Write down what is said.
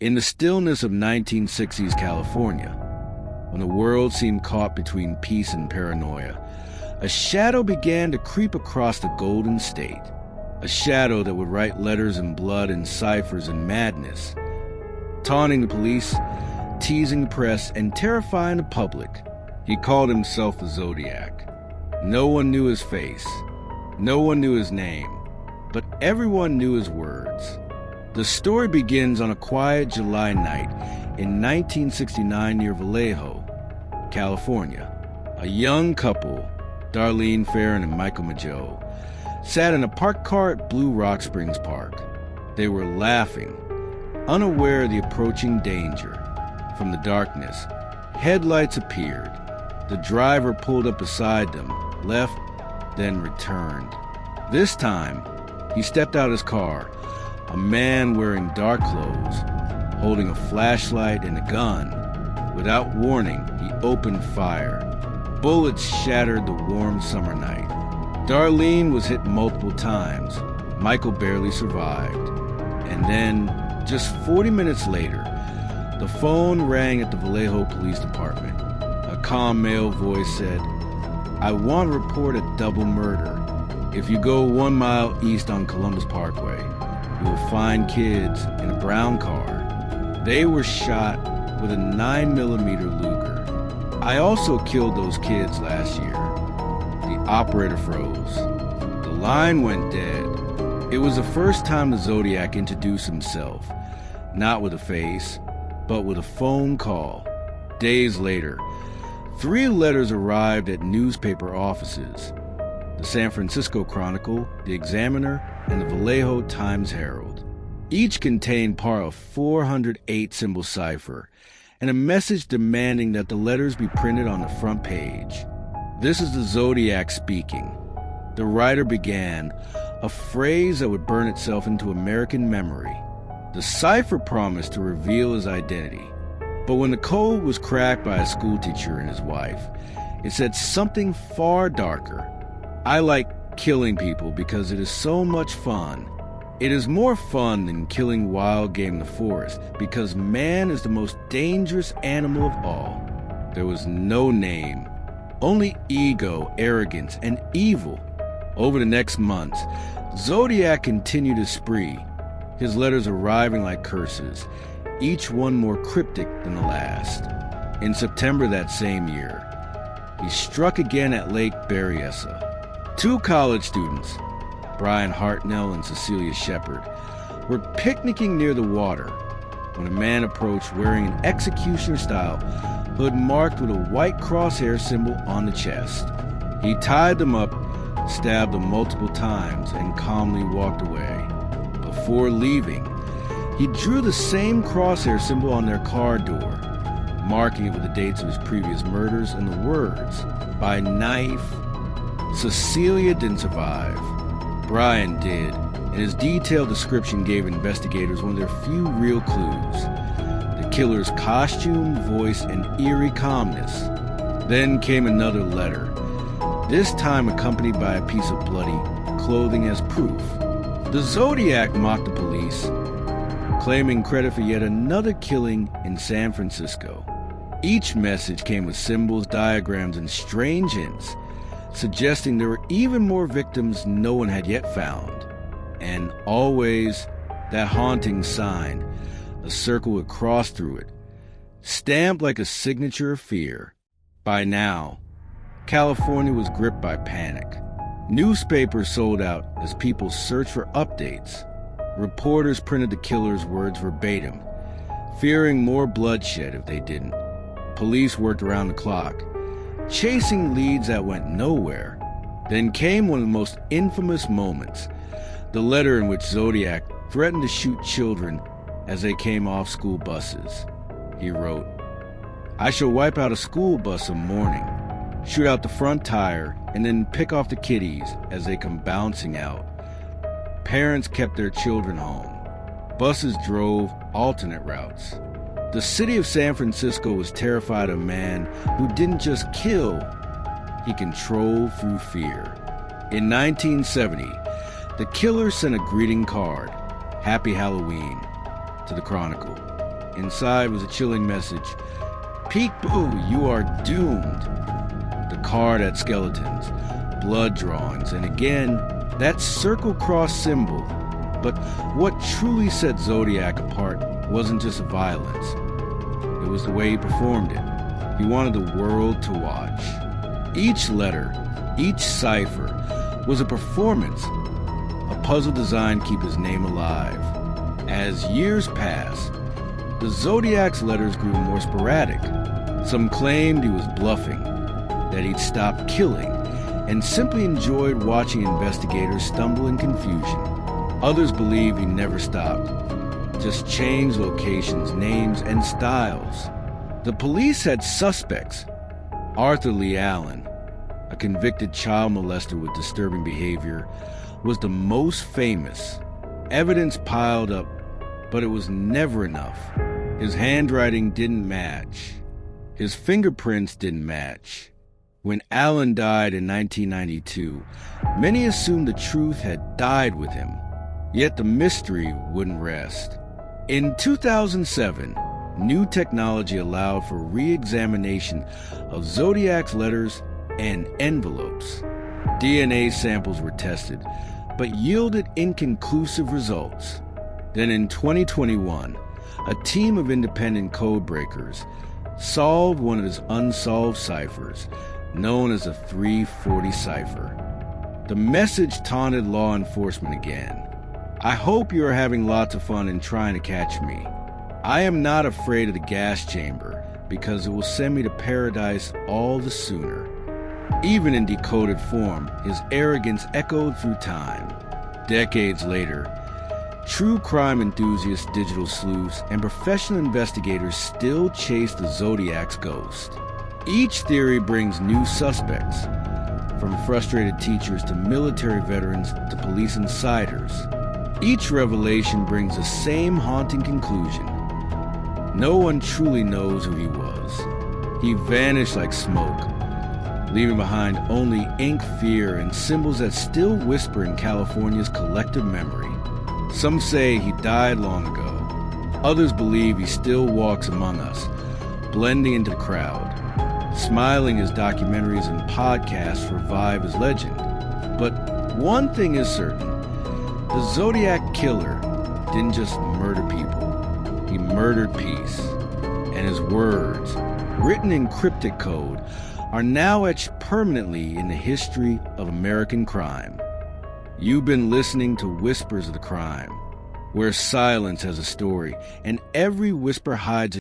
In the stillness of 1960s California, when the world seemed caught between peace and paranoia, a shadow began to creep across the Golden State. A shadow that would write letters in blood and ciphers in madness, taunting the police, teasing the press, and terrifying the public. He called himself the Zodiac. No one knew his face. No one knew his name. But everyone knew his words. The story begins on a quiet July night in 1969 near Vallejo, California. A young couple, Darlene Farron and Michael Mageau, sat in a parked car at Blue Rock Springs Park. They were laughing, unaware of the approaching danger. From the darkness, headlights appeared. The driver pulled up beside them, left, then returned. This time, he stepped out of his car, a man wearing dark clothes, holding a flashlight and a gun. Without warning, he opened fire. Bullets shattered the warm summer night. Darlene was hit multiple times. Michael barely survived. And then, just 40 minutes later, the phone rang at the Vallejo Police Department. A calm male voice said, "I want to report a double murder. If you go 1 mile east on Columbus Parkway, you will find kids in a brown car. They were shot with a 9mm Luger. I also killed those kids last year." The operator froze. The line went dead. It was the first time the Zodiac introduced himself, not with a face, but with a phone call. Days later, 3 letters arrived at newspaper offices: the San Francisco Chronicle, the Examiner, and the Vallejo Times-Herald. Each contained part of 408-symbol cipher and a message demanding that the letters be printed on the front page. "This is the Zodiac speaking." The writer began, a phrase that would burn itself into American memory. The cipher promised to reveal his identity, but when the code was cracked by a schoolteacher and his wife, it said something far darker. "I like killing people because it is so much fun. It is more fun than killing wild game in the forest because man is the most dangerous animal of all." There was no name, only ego, arrogance, and evil. Over the next months, Zodiac continued his spree, his letters arriving like curses, each one more cryptic than the last. In September that same year, he struck again at Lake Berryessa. 2 college students, Brian Hartnell and Cecilia Shepard, were picnicking near the water when a man approached wearing an executioner-style hood marked with a white crosshair symbol on the chest. He tied them up, stabbed them multiple times, and calmly walked away. Before leaving, he drew the same crosshair symbol on their car door, marking it with the dates of his previous murders and the words, "By knife." Cecilia didn't survive. Brian did, and his detailed description gave investigators one of their few real clues: the killer's costume, voice, and eerie calmness. Then came another letter, this time accompanied by a piece of bloody clothing as proof. The Zodiac mocked the police, claiming credit for yet another killing in San Francisco. Each message came with symbols, diagrams, and strange hints, suggesting there were even more victims no one had yet found. And always that haunting sign, a circle with cross through it, stamped like a signature of fear. By now, California was gripped by panic. Newspapers sold out as people searched for updates. Reporters printed the killer's words verbatim, fearing more bloodshed if they didn't. Police worked around the clock, chasing leads that went nowhere. Then came one of the most infamous moments, the letter in which Zodiac threatened to shoot children as they came off school buses. He wrote, "I shall wipe out a school bus some morning, shoot out the front tire, and then pick off the kiddies as they come bouncing out." Parents kept their children home. Buses drove alternate routes. The city of San Francisco was terrified of a man who didn't just kill, he controlled through fear. In 1970, the killer sent a greeting card, "Happy Halloween," to the Chronicle. Inside was a chilling message. Peek-boo, you are doomed. The card had skeletons, blood drawings, and again, that circle cross symbol. But what truly set Zodiac apart wasn't just violence. It was the way he performed it. He wanted the world to watch. Each letter, each cipher, was a performance, a puzzle designed to keep his name alive. As years passed, the Zodiac's letters grew more sporadic. Some claimed he was bluffing, that he'd stopped killing, and simply enjoyed watching investigators stumble in confusion. Others believed he never stopped, just changed locations, names, and styles. The police had suspects. Arthur Lee Allen, a convicted child molester with disturbing behavior, was the most famous. Evidence piled up, but it was never enough. His handwriting didn't match. His fingerprints didn't match. When Allen died in 1992, many assumed the truth had died with him. Yet the mystery wouldn't rest. In 2007, new technology allowed for re-examination of Zodiac's letters and envelopes. DNA samples were tested, but yielded inconclusive results. Then in 2021, a team of independent code breakers solved one of his unsolved ciphers, known as the 340 cipher. The message taunted law enforcement again. I hope you are having lots of fun in trying to catch me. I am not afraid of the gas chamber because it will send me to paradise all the sooner. Even in decoded form, his arrogance echoed through time. Decades later, true crime enthusiasts, digital sleuths, and professional investigators still chase the Zodiac's ghost. Each theory brings new suspects, from frustrated teachers to military veterans to police insiders. Each revelation brings the same haunting conclusion. No one truly knows who he was. He vanished like smoke, leaving behind only ink, fear, and symbols that still whisper in California's collective memory. Some say he died long ago. Others believe he still walks among us, blending into the crowd, smiling as documentaries and podcasts revive his legend. But one thing is certain. The Zodiac killer didn't just murder people, he murdered peace. And his words, written in cryptic code, are now etched permanently in the history of American crime. You've been listening to Whispers of the Crime, where silence has a story, and every whisper hides